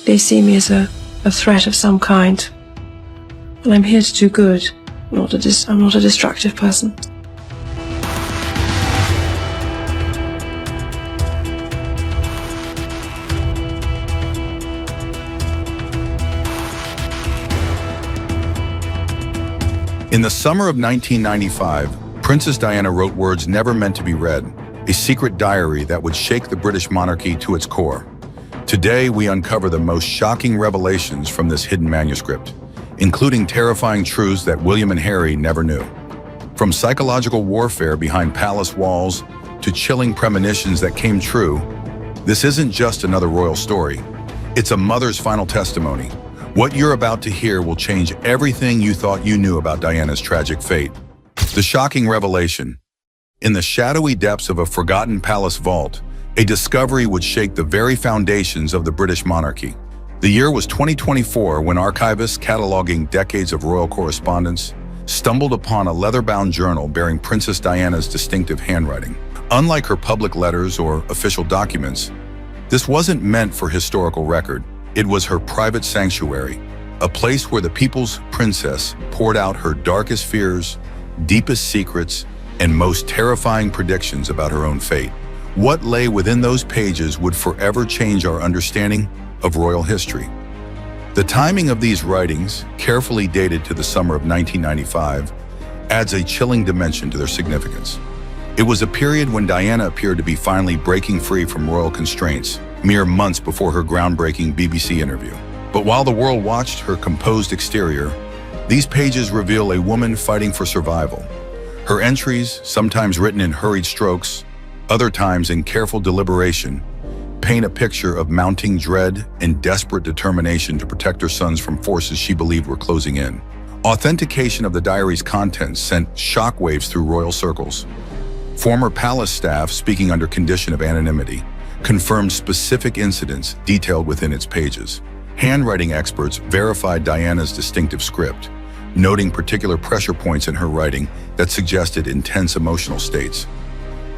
They see me as a threat of some kind. But I'm here to do good. I'm not a destructive person. In the summer of 1995, Princess Diana wrote words never meant to be read, a secret diary that would shake the British monarchy to its core. Today, we uncover the most shocking revelations from this hidden manuscript, including terrifying truths that William and Harry never knew. From psychological warfare behind palace walls to chilling premonitions that came true, this isn't just another royal story. It's a mother's final testimony. What you're about to hear will change everything you thought you knew about Diana's tragic fate. The shocking revelation. In the shadowy depths of a forgotten palace vault, a discovery would shake the very foundations of the British monarchy. The year was 2024 when archivists cataloging decades of royal correspondence stumbled upon a leather-bound journal bearing Princess Diana's distinctive handwriting. Unlike her public letters or official documents, this wasn't meant for historical record. It was her private sanctuary, a place where the people's princess poured out her darkest fears, deepest secrets, and most terrifying predictions about her own fate. What lay within those pages would forever change our understanding of royal history. The timing of these writings, carefully dated to the summer of 1995, adds a chilling dimension to their significance. It was a period when Diana appeared to be finally breaking free from royal constraints, mere months before her groundbreaking BBC interview. But while the world watched her composed exterior, these pages reveal a woman fighting for survival. Her entries, sometimes written in hurried strokes, other times in careful deliberation, paint a picture of mounting dread and desperate determination to protect her sons from forces she believed were closing in. Authentication of the diary's contents sent shockwaves through royal circles. Former palace staff, speaking under condition of anonymity, confirmed specific incidents detailed within its pages. Handwriting experts verified Diana's distinctive script, noting particular pressure points in her writing that suggested intense emotional states.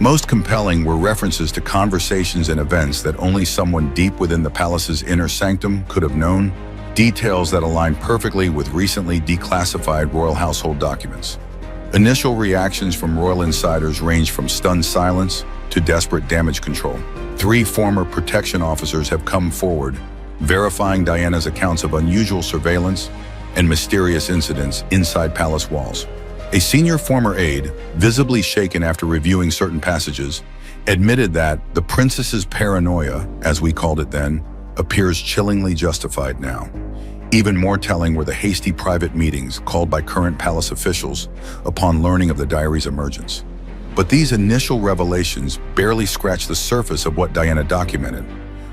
Most compelling were references to conversations and events that only someone deep within the palace's inner sanctum could have known, details that align perfectly with recently declassified royal household documents. Initial reactions from royal insiders ranged from stunned silence to desperate damage control. 3 former protection officers have come forward, verifying Diana's accounts of unusual surveillance and mysterious incidents inside palace walls. A senior former aide, visibly shaken after reviewing certain passages, admitted that the princess's paranoia, as we called it then, appears chillingly justified now. Even more telling were the hasty private meetings called by current palace officials upon learning of the diary's emergence. But these initial revelations barely scratch the surface of what Diana documented.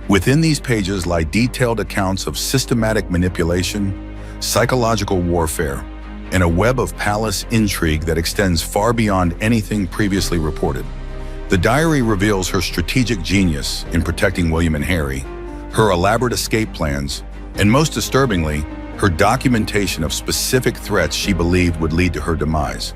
Within these pages lie detailed accounts of systematic manipulation, psychological warfare, and a web of palace intrigue that extends far beyond anything previously reported. The diary reveals her strategic genius in protecting William and Harry, her elaborate escape plans, and most disturbingly, her documentation of specific threats she believed would lead to her demise.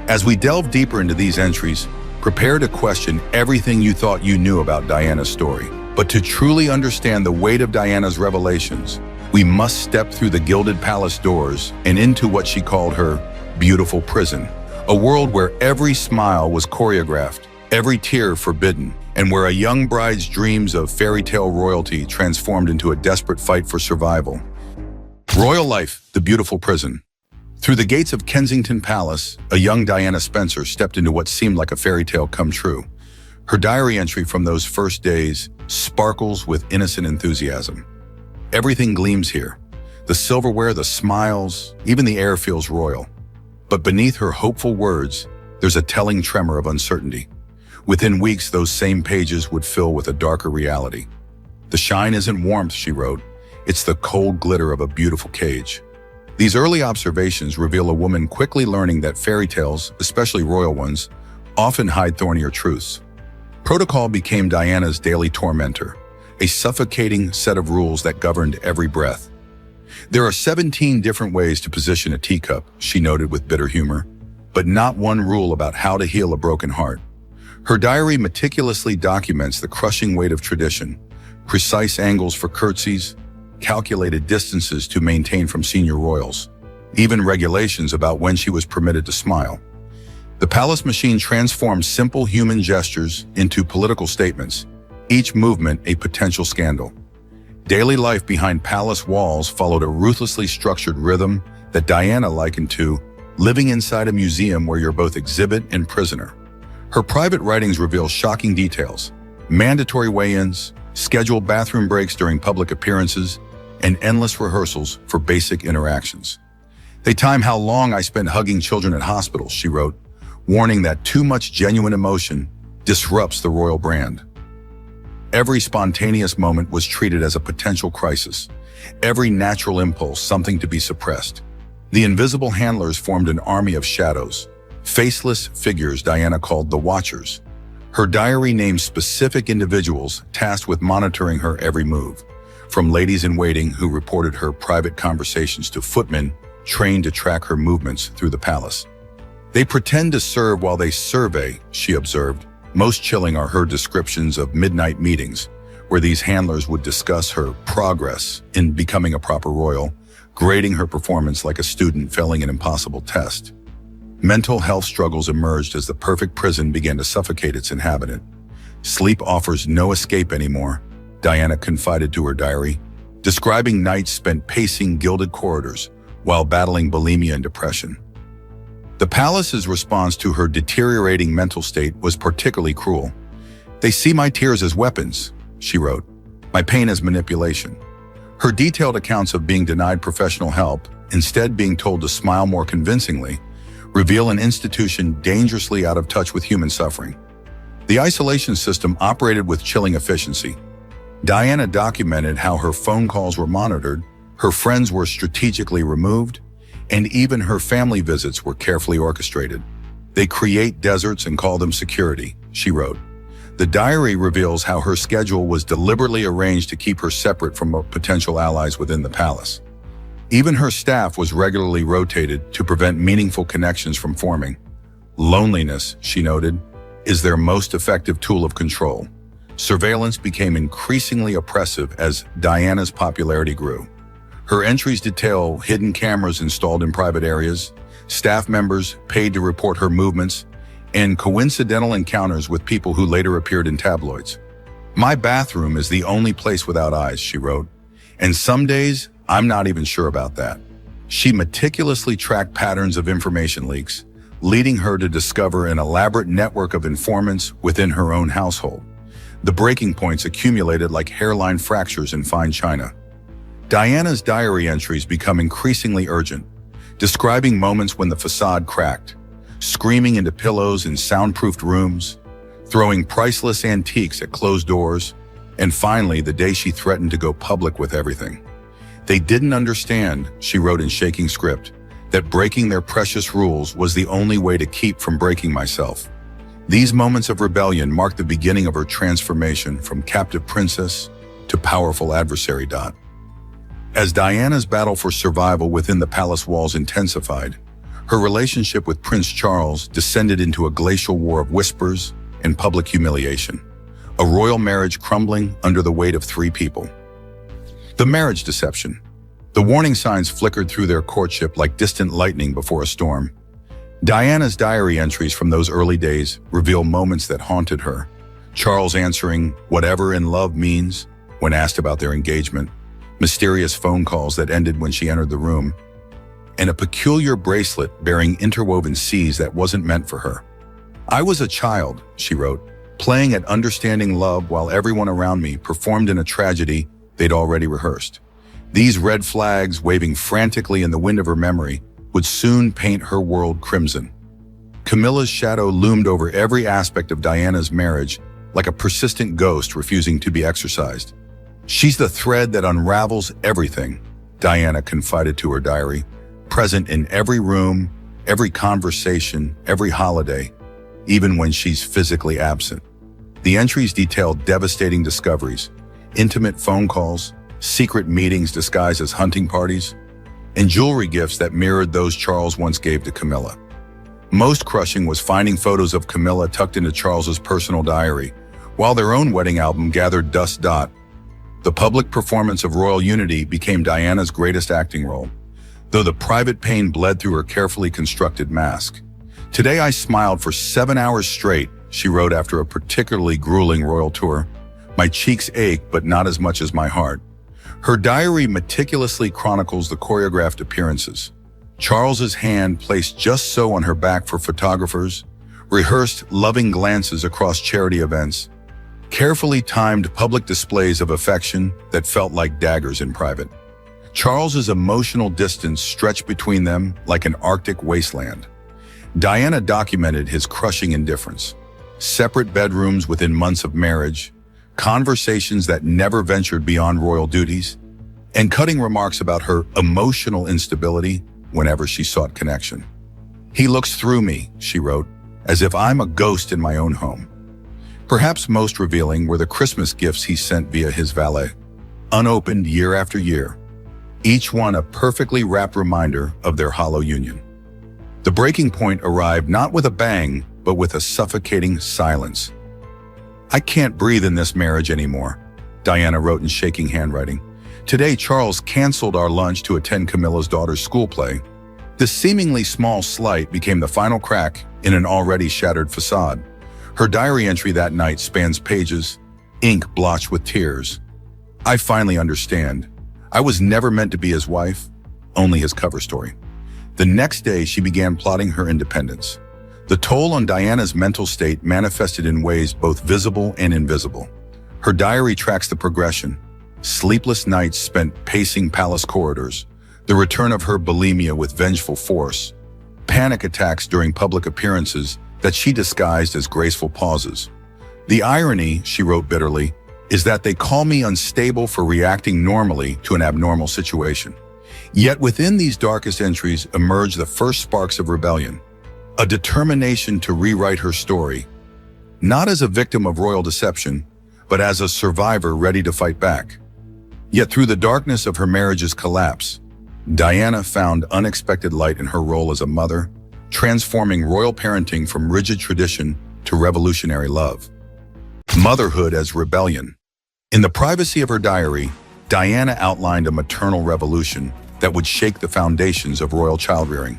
As we delve deeper into these entries, prepare to question everything you thought you knew about Diana's story. But to truly understand the weight of Diana's revelations, we must step through the gilded palace doors and into what she called her beautiful prison, a world where every smile was choreographed, every tear forbidden, and where a young bride's dreams of fairy tale royalty transformed into a desperate fight for survival. Royal life, the beautiful prison. Through the gates of Kensington Palace, a young Diana Spencer stepped into what seemed like a fairy tale come true. Her diary entry from those first days sparkles with innocent enthusiasm. Everything gleams here. The silverware, the smiles, even the air feels royal. But beneath her hopeful words, there's a telling tremor of uncertainty. Within weeks, those same pages would fill with a darker reality. The shine isn't warmth, she wrote. It's the cold glitter of a beautiful cage. These early observations reveal a woman quickly learning that fairy tales, especially royal ones, often hide thornier truths. Protocol became Diana's daily tormentor, a suffocating set of rules that governed every breath. There are 17 different ways to position a teacup, she noted with bitter humor, but not one rule about how to heal a broken heart. Her diary meticulously documents the crushing weight of tradition, precise angles for curtsies, calculated distances to maintain from senior royals, even regulations about when she was permitted to smile. The palace machine transformed simple human gestures into political statements, each movement a potential scandal. Daily life behind palace walls followed a ruthlessly structured rhythm that Diana likened to living inside a museum where you're both exhibit and prisoner. Her private writings reveal shocking details: mandatory weigh-ins, scheduled bathroom breaks during public appearances, and endless rehearsals for basic interactions. They time how long I spent hugging children at hospitals, she wrote, warning that too much genuine emotion disrupts the royal brand. Every spontaneous moment was treated as a potential crisis, every natural impulse something to be suppressed. The invisible handlers formed an army of shadows, faceless figures Diana called the Watchers. Her diary named specific individuals tasked with monitoring her every move, from ladies-in-waiting who reported her private conversations to footmen trained to track her movements through the palace. They pretend to serve while they survey, she observed. Most chilling are her descriptions of midnight meetings, where these handlers would discuss her progress in becoming a proper royal, grading her performance like a student failing an impossible test. Mental health struggles emerged as the perfect prison began to suffocate its inhabitant. Sleep offers no escape anymore, Diana confided to her diary, describing nights spent pacing gilded corridors while battling bulimia and depression. The palace's response to her deteriorating mental state was particularly cruel. "They see my tears as weapons," she wrote, "my pain as manipulation." Her detailed accounts of being denied professional help, instead being told to smile more convincingly, reveal an institution dangerously out of touch with human suffering. The isolation system operated with chilling efficiency. Diana documented how her phone calls were monitored, her friends were strategically removed, and even her family visits were carefully orchestrated. "They create deserts and call them security," she wrote. The diary reveals how her schedule was deliberately arranged to keep her separate from potential allies within the palace. Even her staff was regularly rotated to prevent meaningful connections from forming. "Loneliness," she noted, "is their most effective tool of control." Surveillance became increasingly oppressive as Diana's popularity grew. Her entries detail hidden cameras installed in private areas, staff members paid to report her movements, and coincidental encounters with people who later appeared in tabloids. "My bathroom is the only place without eyes," she wrote, "and some days I'm not even sure about that." She meticulously tracked patterns of information leaks, leading her to discover an elaborate network of informants within her own household. The breaking points accumulated like hairline fractures in fine china. Diana's diary entries become increasingly urgent, describing moments when the facade cracked, screaming into pillows in soundproofed rooms, throwing priceless antiques at closed doors, and finally the day she threatened to go public with everything. "They didn't understand," she wrote in shaking script, "that breaking their precious rules was the only way to keep from breaking myself." These moments of rebellion marked the beginning of her transformation from captive princess to powerful adversary. As Diana's battle for survival within the palace walls intensified, her relationship with Prince Charles descended into a glacial war of whispers and public humiliation, a royal marriage crumbling under the weight of three people. The marriage deception. The warning signs flickered through their courtship like distant lightning before a storm. Diana's diary entries from those early days reveal moments that haunted her. Charles answering "whatever in love means" when asked about their engagement, mysterious phone calls that ended when she entered the room, and a peculiar bracelet bearing interwoven C's that wasn't meant for her. "I was a child," she wrote, "playing at understanding love while everyone around me performed in a tragedy they'd already rehearsed." These red flags waving frantically in the wind of her memory would soon paint her world crimson. Camilla's shadow loomed over every aspect of Diana's marriage like a persistent ghost refusing to be exorcised. "She's the thread that unravels everything," Diana confided to her diary, "present in every room, every conversation, every holiday, even when she's physically absent." The entries detailed devastating discoveries, intimate phone calls, secret meetings disguised as hunting parties, and jewelry gifts that mirrored those Charles once gave to Camilla. Most crushing was finding photos of Camilla tucked into Charles's personal diary, while their own wedding album gathered dust. The public performance of royal unity became Diana's greatest acting role, though the private pain bled through her carefully constructed mask. "Today I smiled for 7 hours straight," she wrote after a particularly grueling royal tour. "My cheeks ache, but not as much as my heart." Her diary meticulously chronicles the choreographed appearances. Charles's hand placed just so on her back for photographers, rehearsed loving glances across charity events, carefully timed public displays of affection that felt like daggers in private. Charles's emotional distance stretched between them like an Arctic wasteland. Diana documented his crushing indifference. Separate bedrooms within months of marriage, conversations that never ventured beyond royal duties, and cutting remarks about her emotional instability whenever she sought connection. "He looks through me," she wrote, "as if I'm a ghost in my own home." Perhaps most revealing were the Christmas gifts he sent via his valet, unopened year after year, each one a perfectly wrapped reminder of their hollow union. The breaking point arrived not with a bang, but with a suffocating silence. "I can't breathe in this marriage anymore," Diana wrote in shaking handwriting. "Today, Charles canceled our lunch to attend Camilla's daughter's school play." This seemingly small slight became the final crack in an already shattered facade. Her diary entry that night spans pages, ink blotched with tears. "I finally understand. I was never meant to be his wife, only his cover story." The next day, she began plotting her independence. The toll on Diana's mental state manifested in ways both visible and invisible. Her diary tracks the progression: sleepless nights spent pacing palace corridors, the return of her bulimia with vengeful force, panic attacks during public appearances that she disguised as graceful pauses. "The irony," she wrote bitterly, "is that they call me unstable for reacting normally to an abnormal situation." Yet within these darkest entries emerged the first sparks of rebellion, a determination to rewrite her story, not as a victim of royal deception, but as a survivor ready to fight back. Yet through the darkness of her marriage's collapse, Diana found unexpected light in her role as a mother, transforming royal parenting from rigid tradition to revolutionary love. Motherhood as rebellion. In the privacy of her diary, Diana outlined a maternal revolution that would shake the foundations of royal childrearing.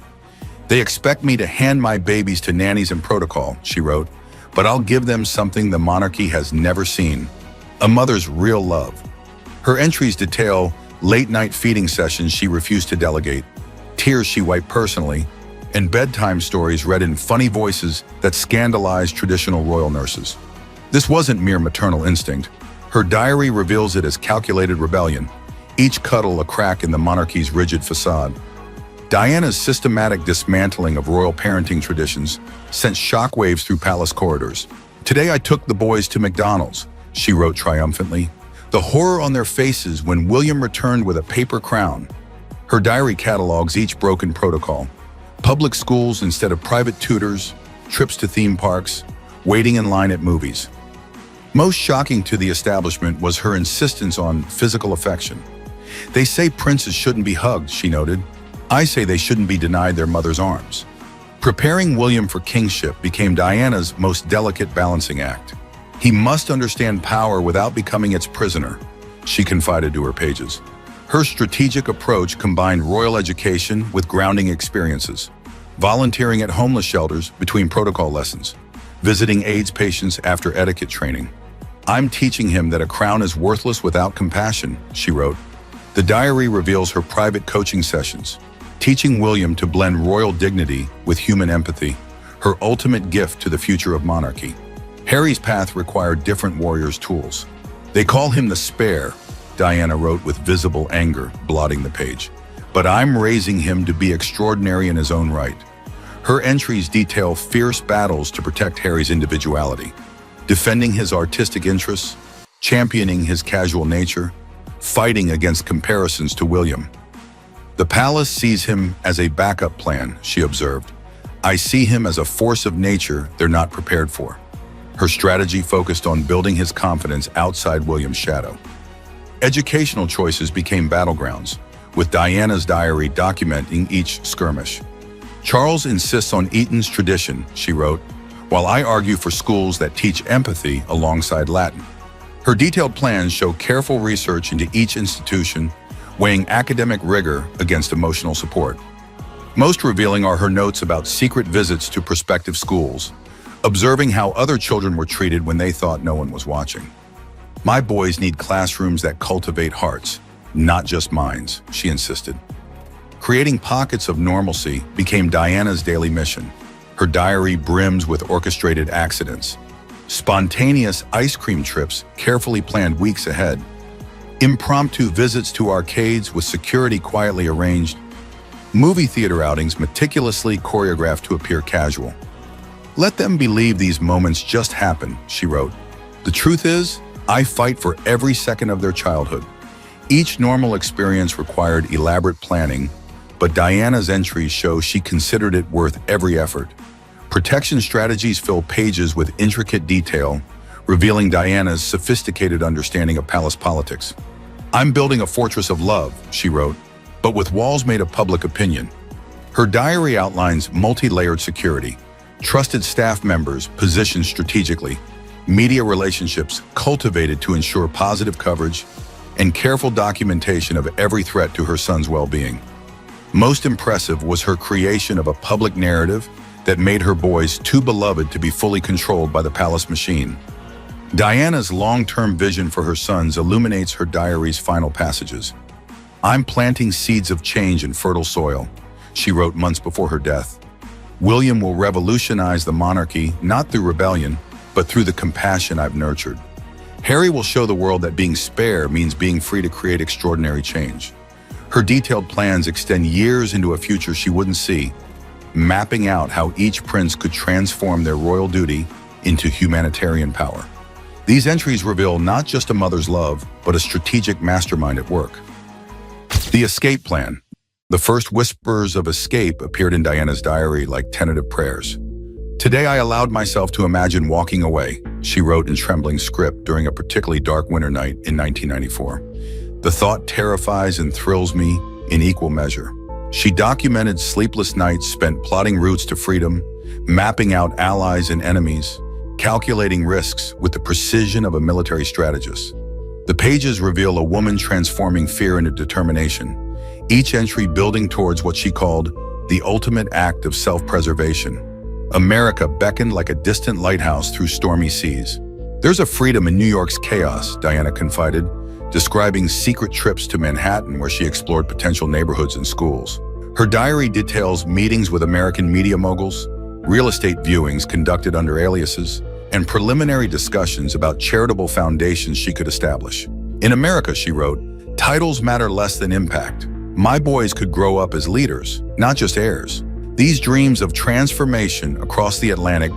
"They expect me to hand my babies to nannies and protocol," she wrote, "but I'll give them something the monarchy has never seen: a mother's real love." Her entries detail late-night feeding sessions she refused to delegate, tears she wiped personally, and bedtime stories read in funny voices that scandalized traditional royal nurses. This wasn't mere maternal instinct. Her diary reveals it as calculated rebellion, each cuddle a crack in the monarchy's rigid facade. Diana's systematic dismantling of royal parenting traditions sent shockwaves through palace corridors. "Today I took the boys to McDonald's," she wrote triumphantly, the horror on their faces when William returned with a paper crown. Her diary catalogs each broken protocol: public schools instead of private tutors, trips to theme parks, waiting in line at movies. Most shocking to the establishment was her insistence on physical affection. "They say princes shouldn't be hugged," she noted. "I say they shouldn't be denied their mother's arms." Preparing William for kingship became Diana's most delicate balancing act. "He must understand power without becoming its prisoner," she confided to her pages. Her strategic approach combined royal education with grounding experiences, volunteering at homeless shelters between protocol lessons, visiting AIDS patients after etiquette training. "I'm teaching him that a crown is worthless without compassion," she wrote. The diary reveals her private coaching sessions, teaching William to blend royal dignity with human empathy, her ultimate gift to the future of monarchy. Harry's path required different warriors' tools. "They call him the spare," Diana wrote with visible anger, blotting the page. "But I'm raising him to be extraordinary in his own right." Her entries detail fierce battles to protect Harry's individuality, defending his artistic interests, championing his casual nature, fighting against comparisons to William. "The palace sees him as a backup plan," she observed. "I see him as a force of nature they're not prepared for." Her strategy focused on building his confidence outside William's shadow. Educational choices became battlegrounds, with Diana's diary documenting each skirmish. "Charles insists on Eton's tradition," she wrote, "while I argue for schools that teach empathy alongside Latin." Her detailed plans show careful research into each institution, weighing academic rigor against emotional support. Most revealing are her notes about secret visits to prospective schools, observing how other children were treated when they thought no one was watching. "My boys need classrooms that cultivate hearts, not just minds," she insisted. Creating pockets of normalcy became Diana's daily mission. Her diary brims with orchestrated accidents, spontaneous ice cream trips carefully planned weeks ahead, impromptu visits to arcades with security quietly arranged, movie theater outings meticulously choreographed to appear casual. "Let them believe these moments just happen," she wrote. "The truth is, I fight for every second of their childhood." Each normal experience required elaborate planning, but Diana's entries show she considered it worth every effort. Protection strategies fill pages with intricate detail, revealing Diana's sophisticated understanding of palace politics. "I'm building a fortress of love," she wrote, "but with walls made of public opinion." Her diary outlines multi-layered security, trusted staff members positioned strategically, media relationships cultivated to ensure positive coverage, and careful documentation of every threat to her son's well-being. Most impressive was her creation of a public narrative that made her boys too beloved to be fully controlled by the palace machine. Diana's long-term vision for her sons illuminates her diary's final passages. "I'm planting seeds of change in fertile soil," she wrote months before her death. "William will revolutionize the monarchy not through rebellion, but through the compassion I've nurtured. Harry will show the world that being spare means being free to create extraordinary change." Her detailed plans extend years into a future she wouldn't see, mapping out how each prince could transform their royal duty into humanitarian power. These entries reveal not just a mother's love, but a strategic mastermind at work. The escape plan. The first whispers of escape appeared in Diana's diary like tentative prayers. "Today I allowed myself to imagine walking away," she wrote in trembling script during a particularly dark winter night in 1994. "The thought terrifies and thrills me in equal measure." She documented sleepless nights spent plotting routes to freedom, mapping out allies and enemies, calculating risks with the precision of a military strategist. The pages reveal a woman transforming fear into determination, each entry building towards what she called the ultimate act of self-preservation. America beckoned like a distant lighthouse through stormy seas. "There's a freedom in New York's chaos," Diana confided, describing secret trips to Manhattan where she explored potential neighborhoods and schools. Her diary details meetings with American media moguls, real estate viewings conducted under aliases, and preliminary discussions about charitable foundations she could establish. "In America," she wrote, "titles matter less than impact. My boys could grow up as leaders, not just heirs." These dreams of transformation across the Atlantic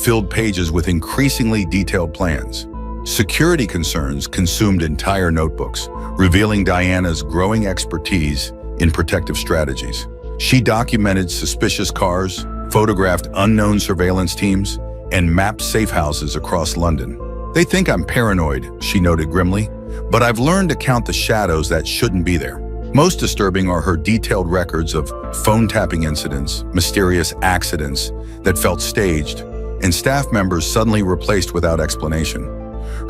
filled pages with increasingly detailed plans. Security concerns consumed entire notebooks, revealing Diana's growing expertise in protective strategies. She documented suspicious cars, photographed unknown surveillance teams, and mapped safe houses across London. "They think I'm paranoid," she noted grimly, "but I've learned to count the shadows that shouldn't be there." Most disturbing are her detailed records of phone tapping incidents, mysterious accidents that felt staged, and staff members suddenly replaced without explanation.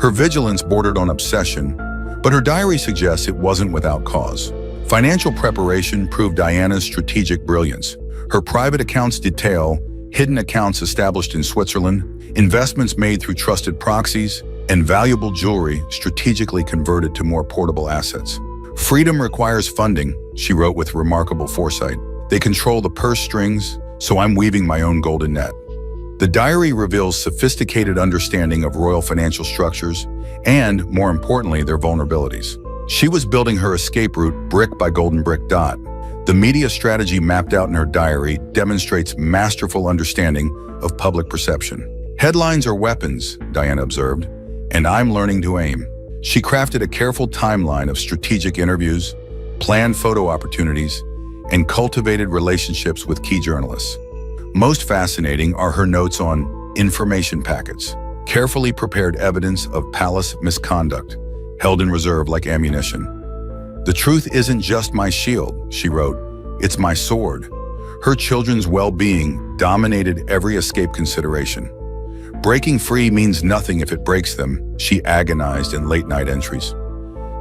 Her vigilance bordered on obsession, but her diary suggests it wasn't without cause. Financial preparation proved Diana's strategic brilliance. Her private accounts detail hidden accounts established in Switzerland, investments made through trusted proxies, and valuable jewelry strategically converted to more portable assets. "Freedom requires funding," she wrote with remarkable foresight. "They control the purse strings, so I'm weaving my own golden net." The diary reveals sophisticated understanding of royal financial structures and, more importantly, their vulnerabilities. She was building her escape route brick by golden brick dot. The media strategy mapped out in her diary demonstrates masterful understanding of public perception. "Headlines are weapons," Diana observed, "and I'm learning to aim." She crafted a careful timeline of strategic interviews, planned photo opportunities, and cultivated relationships with key journalists. Most fascinating are her notes on information packets, carefully prepared evidence of palace misconduct, held in reserve like ammunition. "The truth isn't just my shield," she wrote, "it's my sword." Her children's well-being dominated every escape consideration. Breaking free means nothing if it breaks them, she agonized in late-night entries.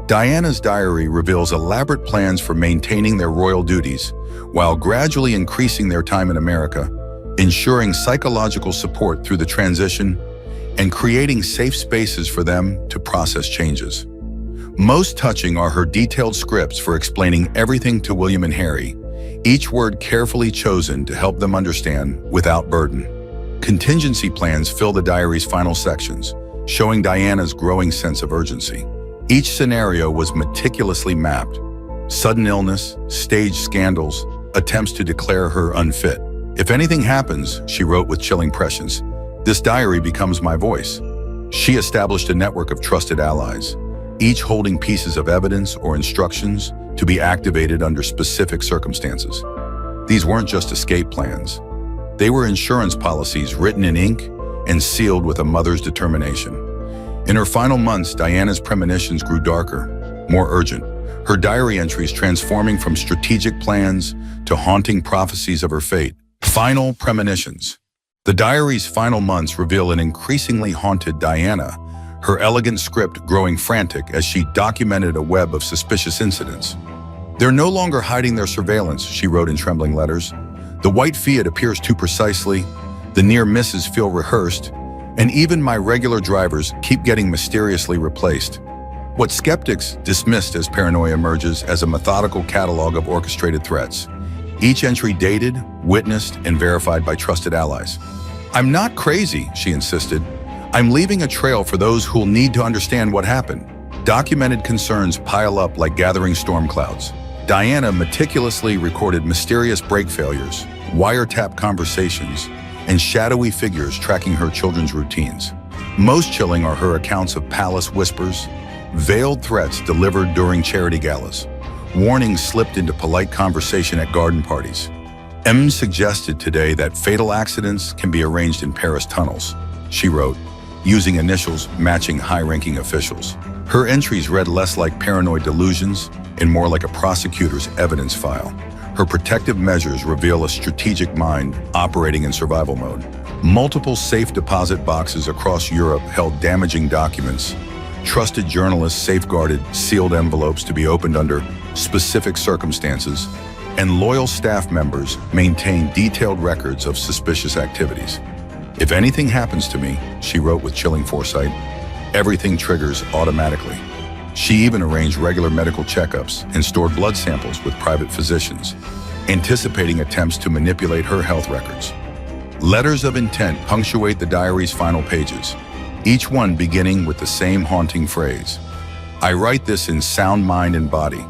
Diana's diary reveals elaborate plans for maintaining their royal duties while gradually increasing their time in America, ensuring psychological support through the transition, and creating safe spaces for them to process changes. Most touching are her detailed scripts for explaining everything to William and Harry, each word carefully chosen to help them understand without burden. Contingency plans fill the diary's final sections, showing Diana's growing sense of urgency. Each scenario was meticulously mapped: sudden illness, staged scandals, attempts to declare her unfit. If anything happens, she wrote with chilling prescience, this diary becomes my voice. She established a network of trusted allies, each holding pieces of evidence or instructions to be activated under specific circumstances. These weren't just escape plans. They were insurance policies written in ink and sealed with a mother's determination. In her final months, Diana's premonitions grew darker, more urgent, her diary entries transforming from strategic plans to haunting prophecies of her fate. Final premonitions. The diary's final months reveal an increasingly haunted Diana, her elegant script growing frantic as she documented a web of suspicious incidents. They're no longer hiding their surveillance, she wrote in trembling letters. The white Fiat appears too precisely, the near misses feel rehearsed, and even my regular drivers keep getting mysteriously replaced. What skeptics dismissed as paranoia emerges as a methodical catalog of orchestrated threats, each entry dated, witnessed, and verified by trusted allies. I'm not crazy, she insisted. I'm leaving a trail for those who'll need to understand what happened. Documented concerns pile up like gathering storm clouds. Diana meticulously recorded mysterious brake failures, wiretap conversations, and shadowy figures tracking her children's routines. Most chilling are her accounts of palace whispers, veiled threats delivered during charity galas, warnings slipped into polite conversation at garden parties. M suggested today that fatal accidents can be arranged in Paris tunnels, she wrote, using initials matching high-ranking officials. Her entries read less like paranoid delusions and more like a prosecutor's evidence file. Her protective measures reveal a strategic mind operating in survival mode. Multiple safe deposit boxes across Europe held damaging documents. Trusted journalists safeguarded sealed envelopes to be opened under specific circumstances, and loyal staff members maintained detailed records of suspicious activities. If anything happens to me, she wrote with chilling foresight, everything triggers automatically. She even arranged regular medical checkups and stored blood samples with private physicians, anticipating attempts to manipulate her health records. Letters of intent punctuate the diary's final pages, each one beginning with the same haunting phrase, I write this in sound mind and body.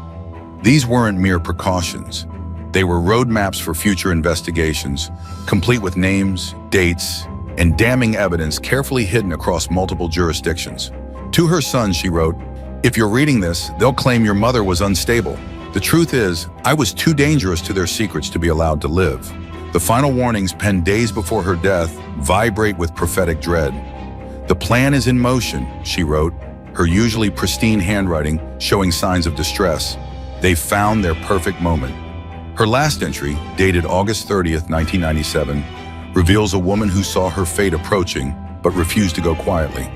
These weren't mere precautions. They were roadmaps for future investigations, complete with names, dates, and damning evidence carefully hidden across multiple jurisdictions. To her son, she wrote, if you're reading this, they'll claim your mother was unstable. The truth is, I was too dangerous to their secrets to be allowed to live. The final warnings penned days before her death vibrate with prophetic dread. The plan is in motion, she wrote, her usually pristine handwriting showing signs of distress. They've found their perfect moment. Her last entry, dated August 30th, 1997, reveals a woman who saw her fate approaching but refused to go quietly.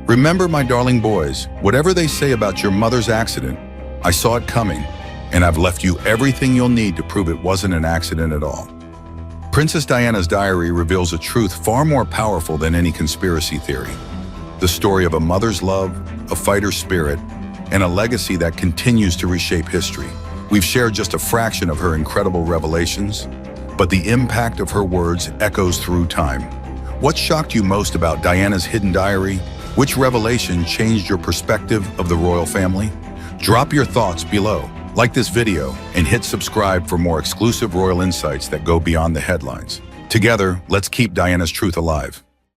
Remember, my darling boys, whatever they say about your mother's accident, I saw it coming, and I've left you everything you'll need to prove it wasn't an accident at all. Princess Diana's diary reveals a truth far more powerful than any conspiracy theory. The story of a mother's love, a fighter's spirit, and a legacy that continues to reshape history. We've shared just a fraction of her incredible revelations, but the impact of her words echoes through time. What shocked you most about Diana's hidden diary? Which revelation changed your perspective of the royal family? Drop your thoughts below. Like this video and hit subscribe for more exclusive royal insights that go beyond the headlines. Together, let's keep Diana's truth alive.